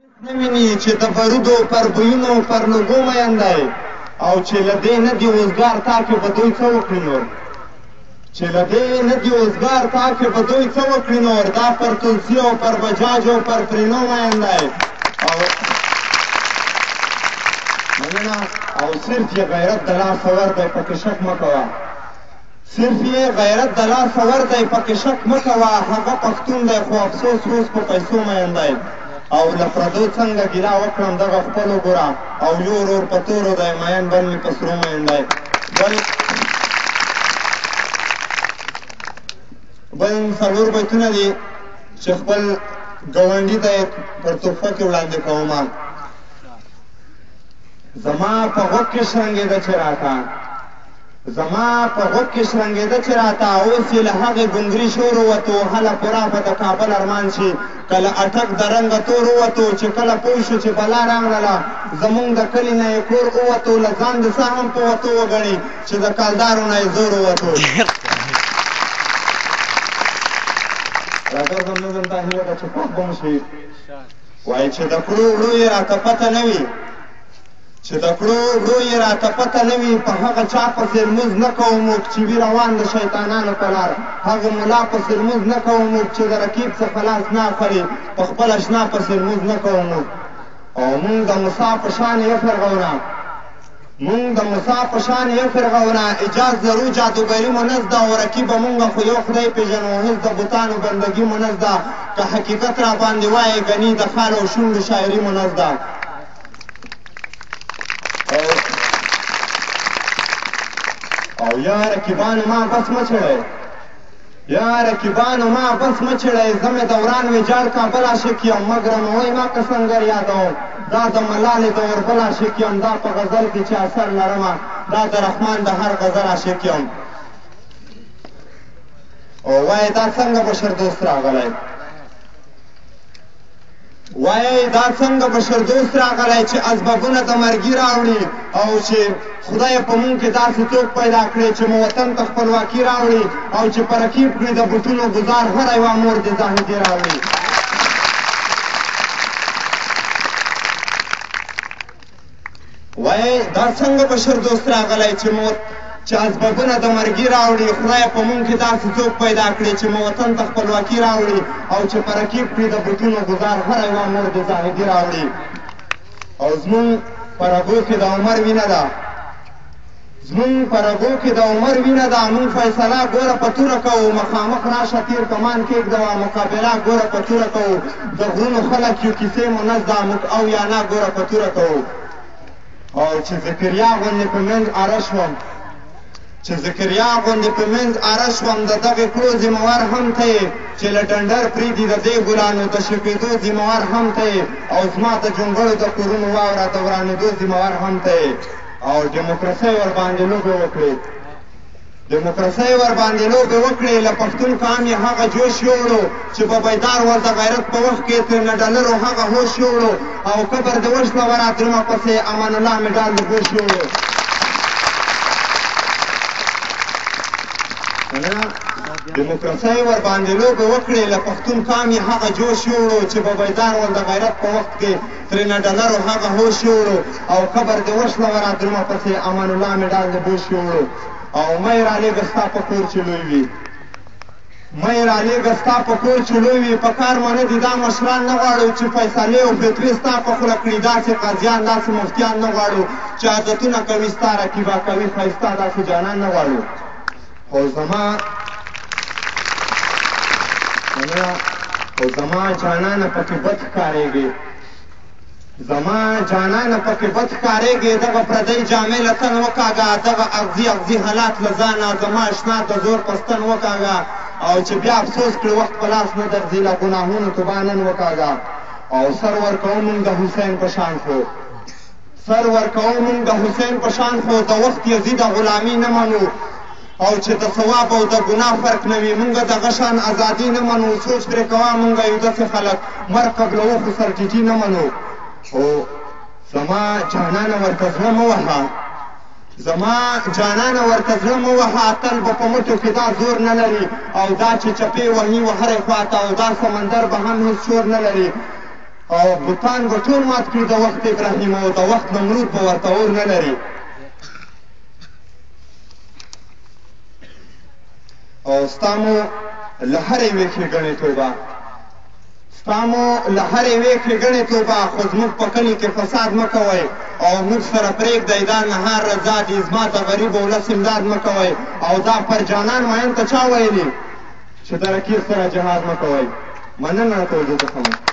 نه ویني چې د برودو پر بویونو پر لوګو مین دی او چې له دې نه دي اوزګار تا کې به دوی څه وکړي نور چې له دې نه دي اوزګار تا کې به دوی څه وکړي نور دا پر تلسي او پر بجاج او پر پرینو مین دی او مننه او صرف یې غیرت د لاسه وردی پکې شک مه کوه صرف یې غیرت د لاسه وردی پکې شک مه کوه هغه پښتون دی خو افسوس اوس په پیسو مین دی او له پردو څنګه ګیله وکړم دغه خپلو ګوره او یو ورور په تورو دی مین بل مې په سرو مین دی بل څلور بیتونه دي چې خپل ګاونډي ته یې پر تحفه کې وړاندې کومه زما په غوږ کې شرنګېده چې راته زما په غوږ کې شرنګېده چې راته اوس یې له هغې ګونګري شور ووتو هله پوره به د کابل ارمان شي کله اټک د رنګه تور ووتو چې کله پوه شو چې بلا راغله زمونږ د کلي نه یې کور ووتو له ځان د سا هم په وتو وګڼي چې د کلدارو نه یې زور ووتو راګرځم نظم دا هیله ده چې پاک به مو شي وایي چې د کړو وړو یې راته پته نه وي چې د کړو وړو یې راته پته نه وي په هغه چا پسې لمونځ نه کوو موږ چې وي روان د شیطانانو په لار هغه ملا پسې لمونځ نه کوو موږ چې د رقیب څخه لاس نه اخلي په خپل اشنا پسې لمونځ نه کوو موږ او موږ د موسی په شان یې فرغونه موږ د موسی په شان یې فرغونه اجاز لرو جادوګري مو نه زده او رقیبه موږ خو یو خدای پېژنو هېڅ د بوتانو بندګي مو نه زده که حقیقت را باندې وایې ګني د خال او شونډو شاعري مو نه زده او یا رقیبانو ما بس مه چړئ یا رقیبانو ما بس مه چړئ زه مې دوران ویجاړ کابل عاشق یم مه ګرموئ ما که سنګر یادوم دا د ملالې د اوربل عاشق یم دا په غزل کې چې اثر لرمه دا د رحمان د هر غزل عاشق یم او وایې دا څنګه بشر دوست راغلی وایي دا څنګه بشر دوست راغلی چې اسبابونه د مرګي راوړي او چې خدای په مونږ کې داسې څوک پیدا کړی چې مو وطن ته خپلواکي راوړي او چې په رقیب کړي د بوټونو ګزار هره یوه مور دې زاهدي راوړي وایي دا څنګه بشر دوست راغلی چې اسبابونه د مرګي راوړي خدای په مونږ کې داسې څوک پیدا کړي چې مو وطن ته خپلواکي راوړي او چې په رقیب کړي د بوټونو ګزار هره یوه مور د زاهدي راوړي او زمونږ په رګو کې د عمر وینه ده زمونږ په رګو کې د عمر وینه ده مونږ فیصله ګوره په توره کوو مخامخ راشه تیر کمان کېږدوه مقابله ګوره په توره کوو د غرونو خلک یو کیسې مو نه زده موږ او یا نه ګوره په توره کوو او چې ذکریا غوندې په منځ اره شوم چې ذکریا غوندې په منځ اره شوم د دغې کړو ذمهوار هم ته یې چې له ډنډر پرېږدي د دې ګلانو د شپېدو ذمهوار هم ته یې او زما د جونګړو د کورونو واوره د ورانېدو ذمهوار هم ته یې او ډیموکراسۍ ورباندې لوبې وکړې ډیموکراسۍ ورباندې لوبې وکړې له پښتون قام یې هغه جوش یوړو چې په بیدار ور د غیرت په وخت کې ترې نه ډالرو هغه هوش یوړو او قبر د وشله وراترمه پسې امان الله مډال د ګوش یوړو ډیموکراسۍ ورباندې لوبې وکړې له پښتون قام یې هغه جوش یوړو چې په بیدار ول د غیرت په وخت کې ترې نه ډالرو هغه هوش یوړو او قبر د وشله وراترمه پسې امان الله مډال د ګوش یوړو او مې رالیږه ستا په کور چې لوی وي مې رالیږه ستا په کور چې لوی وي په کار مو نه دي دا مشران نه غواړو چې فیصلې او فتوې ستا په خوله کړي داسې قاضیان داسې مفتیان نه غواړو چې عادتونه کوي ستا رقیبه کوي ښایسته داسې جانان نه غواړو خو زما جانانه پکې بد ښکارېږي زما جانانه پکې بد ښکارېږي دغه پردۍ جامې له تن وکاږه دغه اغزي حالات له ځانه زما اشنا د زور په ستن وکاږه او چې بیا افسوس کړي وخت په لاس نه درځي له ګناهونو توبه نن وکاږه او سر ورکوو مونږ د حسین په شان خو سر ورکوو مونږ د حسین په شان خو د وخت یزید غلامي نه منو او چې د ثواب او د ګناه فرق نه وي مونږ دغه شان ازادي نه منو سوچ پرې کوه مونږ یو داسې خلک مرګ قبلوو خو سرټیټي نه منو او زما جانانه ورته زړه مه وهه زما جانانه ورته زړه مه وهه تل به په مټو کې دا زور نه لري او دا چې چپې وهي و هرې خواته او دا سمندر به هم هېڅ شور نه لري او بوتان به ټول مات کړي د وخت ابراهیم او د وخت نمرود به ورته اور نه لري. او ستا مو له هرې یوې ښېګڼې توبه، ستا مو له هرې یوې ښېګڼې توبه، خو زموږ په کلي کې فساد مه کوئ او موږ سره پرېږدئ دا نهار رضا دي زما د غریب ولس امداد مه کوئ. او دا پرجانان مین ته چا ویلي چې د رقیب سره جهاد مه کوئ. مننه توجه څخه